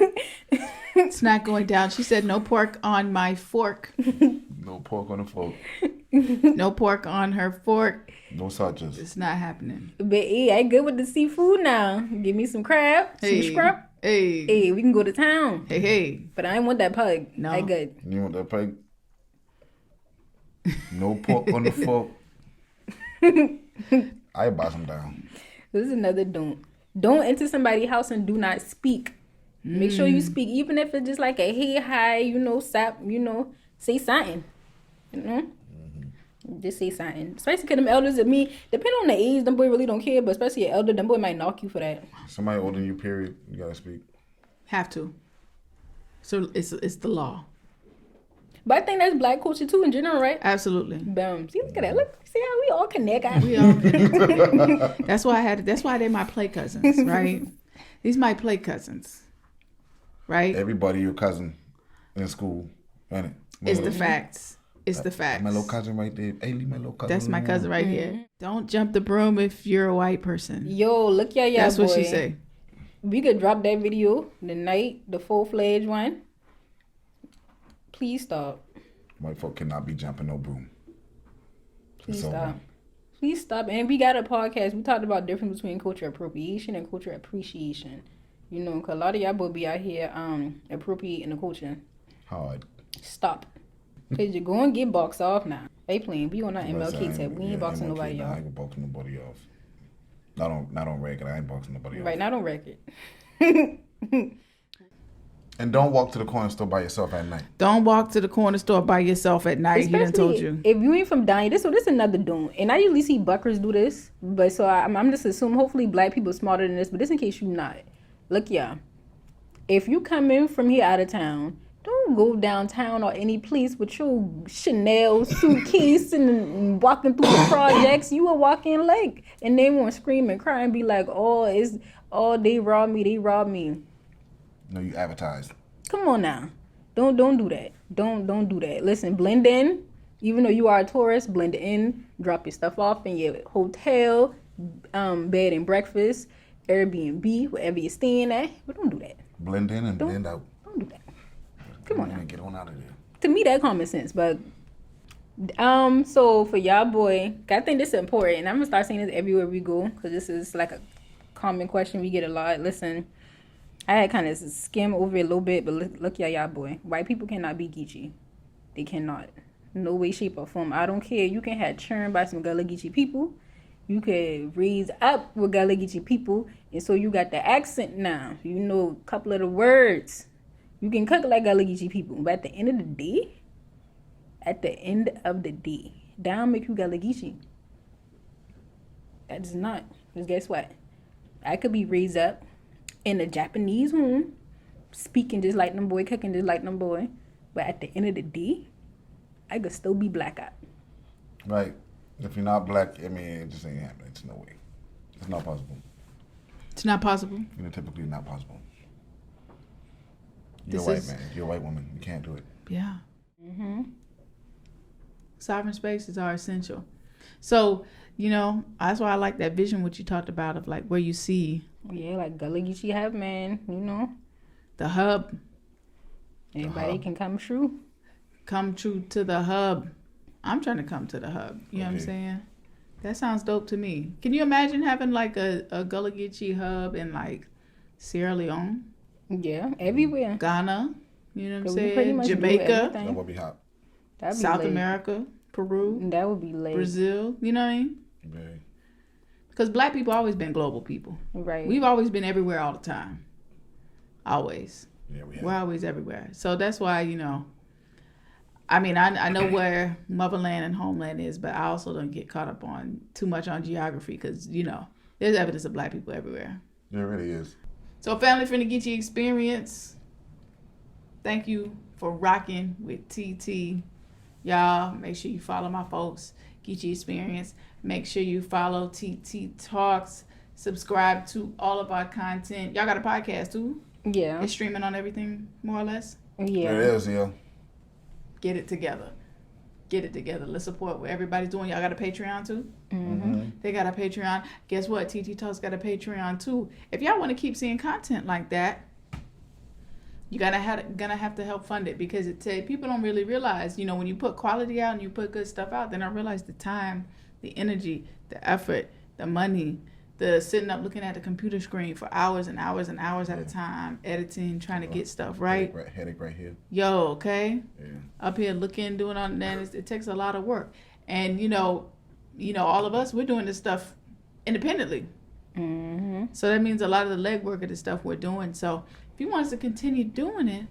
It's not going down. She said, no pork on my fork. No pork on the fork. No pork on her fork. No sausages. It's not happening. But hey, I good with the seafood now. Give me some crab, some shrimp. Hey, we can go to town. Hey. But I ain't want that pug. No. I good. You want that pig? No pork on the fork. I buy some down. This is another don't. Don't enter somebody's house and do not speak. Make sure you speak, even if it's just like a hey, hi, you know, sap, you know, say something. You know? Mm-hmm. Just say something. Especially because them elders, depending on the age, them boy really don't care, but especially an elder, them boy might knock you for that. Somebody older than you, period, you gotta speak. Have to. So it's the law. But I think that's black culture too in general, right? Absolutely. Boom. See, look at that. Look, see how we all connect. We all connect. That's why they're my play cousins, right? These my play cousins. Right? Everybody your cousin in school, ain't it? It's the facts. It's the facts. My little cousin right there. Hey, leave my little cousin. That's my cousin right here. Don't jump the broom if you're a white person. Yo, look y'all. That's boy. what she say. We could drop that video the full-fledged one. Please stop. White folk cannot be jumping no broom. Please stop. Please stop. And we got a podcast. We talked about the difference between culture appropriation and culture appreciation. You know, because a lot of y'all both be out here appropriating the culture. Hard. Stop. Because you're going to get boxed off now. They playing. We on our MLK tab. We ain't boxing nobody, y'all. I ain't boxing nobody off. Not on record. I ain't boxing nobody off. Right, not on record. And don't walk to the corner store by yourself at night. Don't walk to the corner store by yourself at night. Especially, he done told you. If you ain't from down here, this another don't. And I usually see Buckers do this. But so I'm just assuming hopefully black people are smarter than this. But just in case you not. Look, y'all. If you come in from here out of town, don't go downtown or any place with your Chanel suitcase and walking through the projects. You will walk in like, and they won't scream and cry and be like, they robbed me. No, you advertised. Come on now. Don't do that. Don't do that. Listen, blend in. Even though you are a tourist, blend in. Drop your stuff off in your hotel, bed and breakfast, Airbnb, wherever you're staying at. But don't do that. Blend in and blend out. Don't do that. Come on now. Get on out of there. To me, that common sense. But so for y'all boy, I think this is important. And I'm gonna start saying this everywhere we go because this is like a common question we get a lot. Listen, I had kind of skim over it a little bit, but look y'all boy. White people cannot be Geechee. They cannot. No way, shape, or form. I don't care. You can have churned by some Gullah Geechee people. You could raise up with Gullah Geechee people. And so you got the accent now. You know a couple of the words. You can cook like Gullah Geechee people. But at the end of the day, down make you Gullah Geechee. That is not. Because guess what? I could be raised up in a Japanese home, speaking just like them boy, cooking just like them boy. But at the end of the day, I could still be black out. Right. If you're not black, I mean, it just ain't happening. It's no way. It's not possible. It's not possible. You know, typically not possible. You're This a white is- man. You're a white woman. You can't do it. Yeah. Sovereign spaces are essential. So, you know, that's why I like that vision what you talked about of like where you see Yeah, like Gullah Geechee have, man. You know, the hub everybody can come true. come true to the hub. I'm trying to come to the hub. You know what I'm Okay. saying? That sounds dope to me. Can you imagine having like a Gullah Geechee hub in like Sierra Leone, Yeah, everywhere. Ghana, you know what I'm 'Cause we pretty saying? much do Jamaica, everything. That would be hot. That'd be South lit. America, Peru, That would be late. Brazil, you know what I mean? Very. Because black people always been global people. Right. We've always been everywhere all the time. Always. Yeah, we have. We're always everywhere. So that's why, you know, I mean, I know where motherland and homeland is, but I also don't get caught up on too much on geography because, you know, there's evidence of black people everywhere. There really is. So family from the Geechee Experience, thank you for rocking with TiTi. Y'all, make sure you follow my folks, Geechee Experience. Make sure you follow TiTi Talks. Subscribe to all of our content. Y'all got a podcast too? Yeah. It's streaming on everything, more or less. Yeah. There it is, yeah. Get it together. Get it together. Let's support what everybody's doing. Y'all got a Patreon too? Mm-hmm. They got a Patreon. Guess what? TiTi Talks got a Patreon too. If y'all want to keep seeing content like that, you gonna have to help fund it because people don't really realize, you know, when you put quality out and you put good stuff out, they don't realize the time, the energy, the effort, the money, the sitting up looking at the computer screen for hours and hours and hours at a time, editing, trying to get stuff right. Headache right here. Yo, okay? Yeah. Up here looking, doing all that, it takes a lot of work. And, you know, all of us, we're doing this stuff independently. Mm-hmm. So that means a lot of the legwork of the stuff we're doing. So if you want us to continue doing it,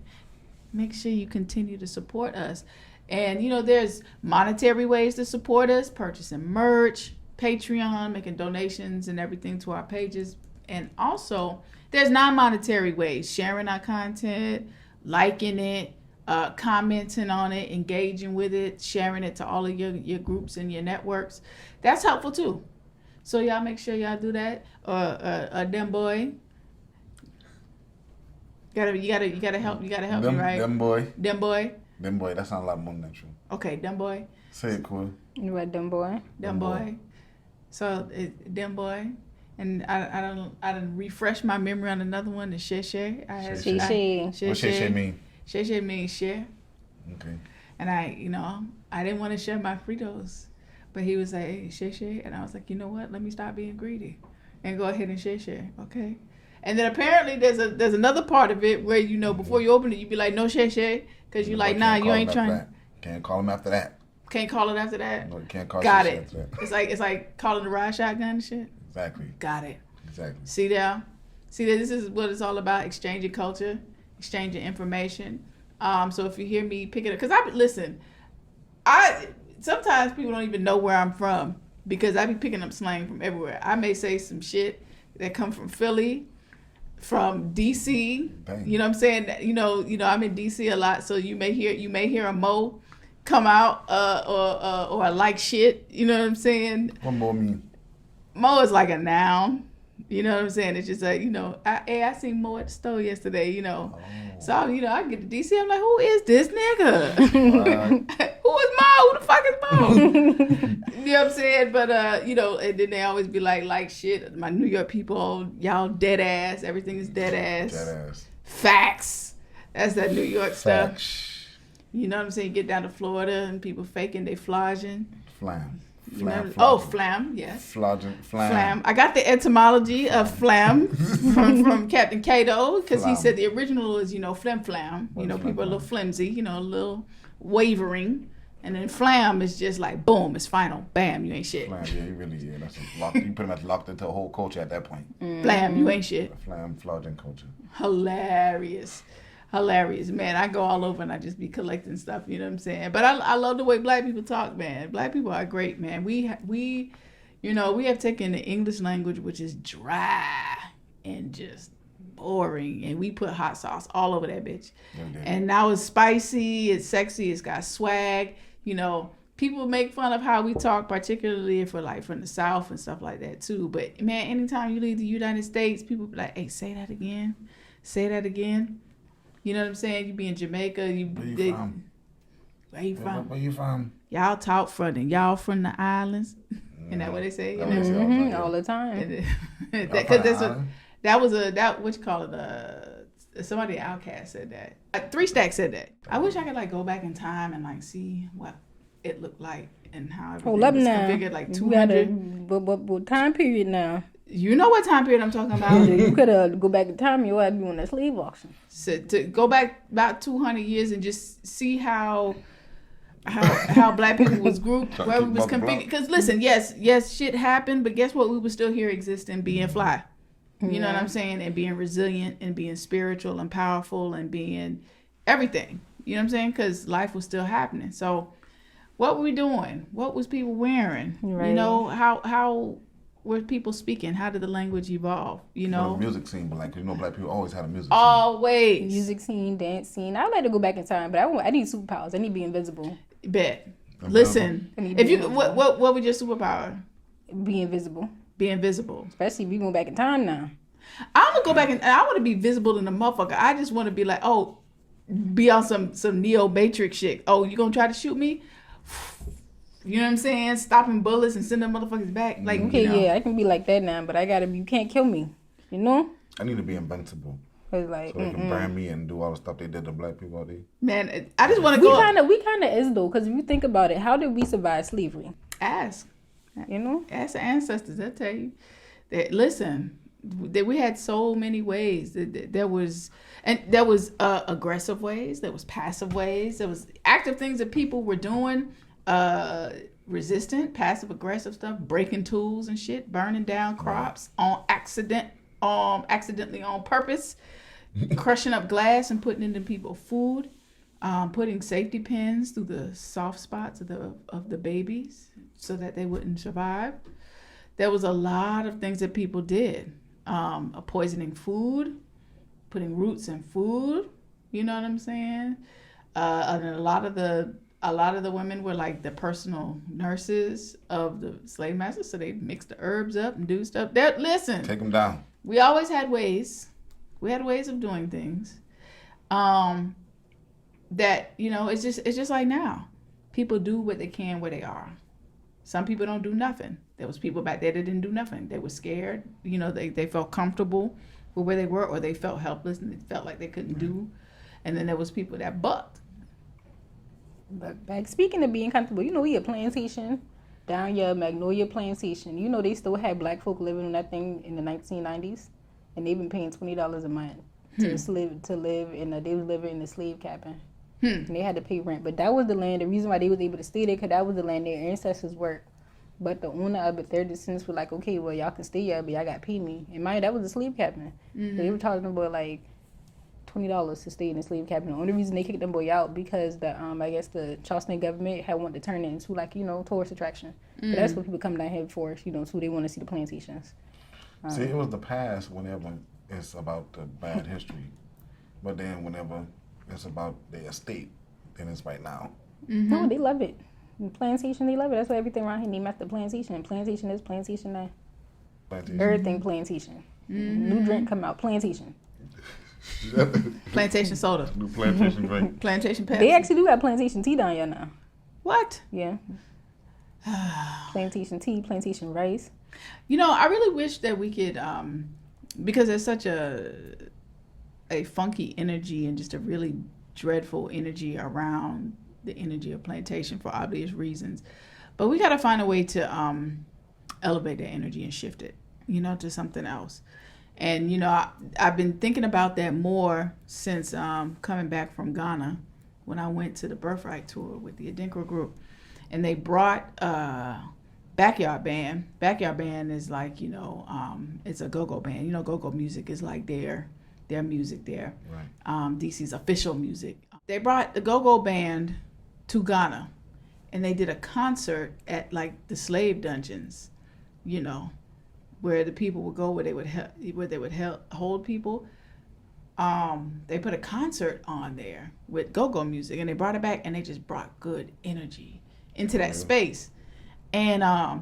make sure you continue to support us. And, you know, there's monetary ways to support us, purchasing merch, Patreon, making donations and everything to our pages. And also, there's non-monetary ways, sharing our content, liking it, commenting on it, engaging with it, sharing it to all of your groups and your networks. That's helpful too. So y'all make sure y'all do that. Them boy. You gotta help me, right? Them boy. Them boy. Them boy. That sounds a lot more natural. Okay, them boy. Say it, cool. You what, dumb boy? Them boy. So them boy. And I don't refresh my memory on another one, the share. Shay. What shay mean? Share means share. Okay. And I didn't want to share my Fritos. But he was like, hey, share. And I was like, you know what? Let me stop being greedy and go ahead and share. Okay. And then apparently there's another part of it where, you know, before you open it, you be like, no share. Because you're like, nah, you ain't trying. Can't call him after that. Can't call it after that? No, you can't call Got shit it. after that. It's like calling the ride shotgun and shit. Exactly. Got it. Exactly. See there? This is what it's all about, exchanging culture, exchanging information. So if you hear me pick it up, because sometimes people don't even know where I'm from because I be picking up slang from everywhere. I may say some shit that come from Philly, from DC. Dang. You know what I'm saying? You know, I'm in DC a lot, so you may hear a Mo come out or a like shit. You know what I'm saying? What more mean? Mo is like a noun. You know what I'm saying? It's just like, you know, I seen Mo at the store yesterday, you know. Oh. So, I get to DC, I'm like, who is this nigga? Who is Mo? Who the fuck is Mo? You know what I'm saying? But, and then they always be like shit. My New York people, y'all dead ass. Everything is dead ass. Dead ass. Facts. That's that New York stuff. Facts. You know what I'm saying? You get down to Florida and people faking they flogging. Flam. Flam, yes. Flam. Flam. I got the etymology of flam from Captain Cato because he said the original is, flim flam. People are a little flimsy, a little wavering. And then flam is just like, boom, it's final. Bam, you ain't shit. Flam, yeah, you really, yeah. That's you pretty much locked into a whole culture at that point. Blam, you ain't shit. Flam, flogging culture. Hilarious, man. I go all over and I just be collecting stuff, you know what I'm saying? But I love the way black people talk, man. Black people are great, man. We You know, we have taken the English language, which is dry and just boring, and we put hot sauce all over that bitch. Okay. And now it's spicy, it's sexy, it's got swag. You know, people make fun of how we talk, particularly if we're like from the South and stuff like that too. But man, anytime you leave the United States, people be like, hey, say that again. Say that again. You know what I'm saying? You be in Jamaica. Where you from? Where you from? Where you from? Y'all talk fronting. Y'all from the islands. Isn't that what they say? All the time. That was what you call it? Somebody Outcast said that. 3 Stacks said that. I wish I could like go back in time and like see what it looked like and how everything was configured like 200. What time period now? You know what time period I'm talking about. You could go back in time. You would be on that slave auction. So to go back about 200 years and just see how black people was grouped, where we was configured. Because listen, yes, shit happened, but guess what? We were still here existing, being fly. You know what I'm saying? And being resilient and being spiritual and powerful and being everything. You know what I'm saying? Because life was still happening. So what were we doing? What was people wearing? Right. You know, how were people speaking? How did the language evolve? You know? The music scene, but like, you know, black people always had a music scene. Always. Music scene, dance scene. I'd like to go back in time, but I need superpowers. I need to be invisible. Bet. Listen, if you, what would your superpower? Be invisible. Be invisible. Especially if we going back in time now. I'm gonna go back and I want to be visible in the motherfucker. I just want to be like, oh, be on some Neo Matrix shit. Oh, you gonna try to shoot me? You know what I'm saying? Stopping bullets and sending motherfuckers back. Like, okay, you know. Yeah, I can be like that now, but you can't kill me. You know? I need to be invincible. Like, so they can burn me and do all the stuff they did to black people all day. Man, I just want to go. We kind of is though, because if you think about it, how did we survive slavery? Ask. You know? Ask the ancestors. They'll tell you. That listen, that we had so many ways. There was aggressive ways. There was passive ways. There was active things that people were doing. Resistant, passive aggressive stuff, breaking tools and shit, burning down crops on accident, accidentally on purpose, crushing up glass and putting it in people's food, putting safety pins through the soft spots of the babies so that they wouldn't survive. There was a lot of things that people did. Poisoning food, putting roots in food. You know what I'm saying? And a lot of the women were like the personal nurses of the slave masters, so they mix the herbs up and do stuff. Listen, take them down. We always had ways. We had ways of doing things. That, you know, it's just like now. People do what they can where they are. Some people don't do nothing. There was people back there that didn't do nothing. They were scared. You know, they felt comfortable with where they were, or they felt helpless and they felt like they couldn't do. And then there was people that bucked. But back, speaking of being comfortable, you know, we a plantation down here, Magnolia Plantation. You know, they still had black folk living on that thing in the 1990s, and they've been paying $20 a month they was living in the slave cabin. And they had to pay rent. But that was the land. The reason why they was able to stay there, because that was the land their ancestors worked. But the owner of it, their descendants were like, okay, well, y'all can stay here, but y'all got to pay me. And mind, that was a slave cabin. So they were talking about like $20 to stay in the slave cabin. The only reason they kicked them boy out because I guess the Charleston government had wanted to turn it into like, you know, tourist attraction. But that's what people come down here for, you know, so they want to see the plantations. See, it was the past whenever it's about the bad history, but then whenever it's about the estate, then it's right now. No, they love it. The plantation, they love it. That's why everything around here named after plantation. Plantation is plantation now. Everything plantation. New drink come out, plantation. Plantation soda. New plantation drink. Plantation Pepsi. They actually do have plantation tea down here now. What? Yeah. Plantation tea, plantation rice. You know, I really wish that we could, because there's such a funky energy and just a really dreadful energy around the energy of plantation for obvious reasons. But we got to find a way to elevate that energy and shift it, you know, to something else. And, you know, I've been thinking about that more since coming back from Ghana when I went to the Birthright Tour with the Adinkra group. And they brought Backyard Band. Backyard Band is like, you know, it's a go-go band. You know, go-go music is like their music there. Right. DC's official music. They brought the go-go band to Ghana. And they did a concert at like the slave dungeons you know, where the people would go, where they would hold people. They put a concert on there with go-go music, and they brought it back, and they just brought good energy into that space. And I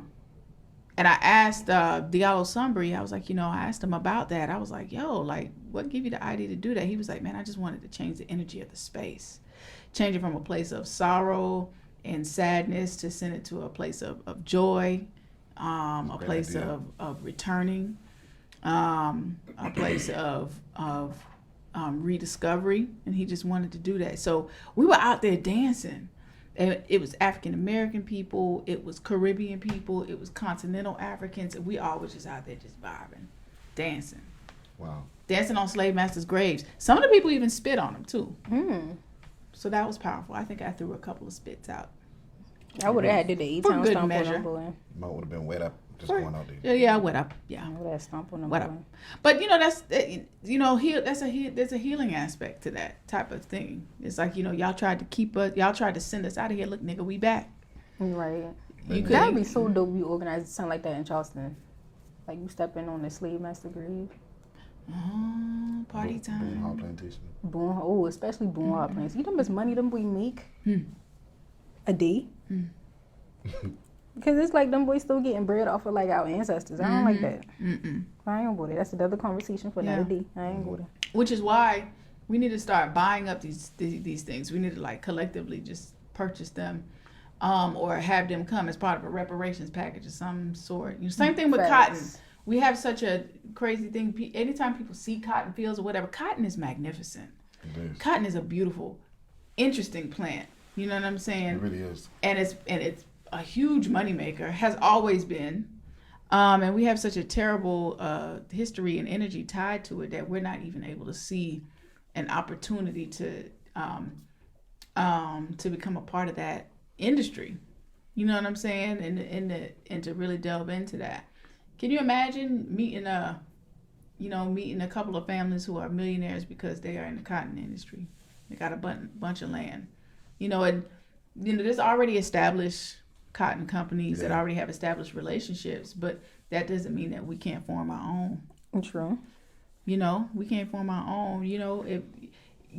asked Diallo Sunbury, I was like, I asked him about that. I was like, yo, like, what gave you the idea to do that? He was like, man, I just wanted to change the energy of the space, change it from a place of sorrow and sadness to send it to a place of joy, a place of returning, a place of rediscovery. And he just wanted to do that. So we were out there dancing. It was African American people, it was Caribbean people, it was continental Africans, and we all was just out there just vibing, dancing. Wow. Dancing on slave masters' graves. Some of the people even spit on them too. So that was powerful. I think I threw a couple of spits out. I would have had to the E-Town stomp on them, boy. Might would have been wet up, just going out there. Yeah, wet up. Yeah. I would have stomped on them, Wet up. But there's a healing aspect to that type of thing. It's like, y'all tried to send us out of here. Look, nigga, we back. Right. That would be so dope. You organize something like that in Charleston. Like you stepping on the slave master grave. Party time. Boone Hall Plantation. Especially Boone Hall Plantation. You know how much money them boy make a day? Because it's like them boys still getting bread off of like our ancestors. I don't like that. I ain't go there. That's another conversation for another day. I ain't go there. Which is why we need to start buying up these things. We need to like collectively just purchase them, or have them come as part of a reparations package of some sort. Same thing with cotton. We have such a crazy thing. Anytime people see cotton fields or whatever, cotton is magnificent. It is. Cotton is a beautiful, interesting plant. You know what I'm saying? It really is. And it's a huge moneymaker, has always been. And we have such a terrible history and energy tied to it that we're not even able to see an opportunity to become a part of that industry. You know what I'm saying? And to really delve into that. Can you imagine meeting a couple of families who are millionaires because they are in the cotton industry? They got a bunch of land. There's already established cotton companies that already have established relationships, but that doesn't mean that we can't form our own. True. We can't form our own. If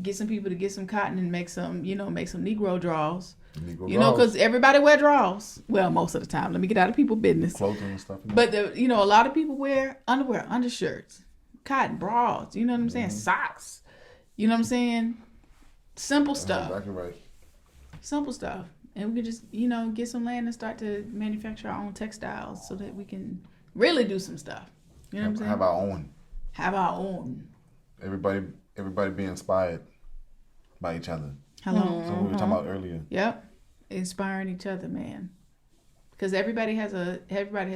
get some people to get some cotton and make some Negro draws. Because everybody wear draws. Well, most of the time. Let me get out of people's business. Clothing and stuff. But a lot of people wear underwear, undershirts, cotton bras. You know what I'm saying? Socks. You know what I'm saying? Simple stuff. Exactly right. Simple stuff. And we could just, get some land and start to manufacture our own textiles so that we can really do some stuff. You know what I'm saying? Have our own. Have our own. Everybody be inspired by each other. Hello. So we were talking about earlier. Yep. Inspiring each other, man. Because everybody has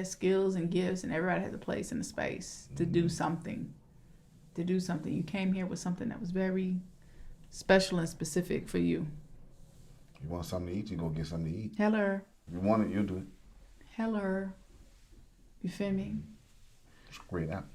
skills and gifts, and everybody has a place in the space to do something. You came here with something that was very special and specific for you. You want something to eat, you go get something to eat. Hello. If you want it, you'll do it. Hello. You feel me? It's a great app.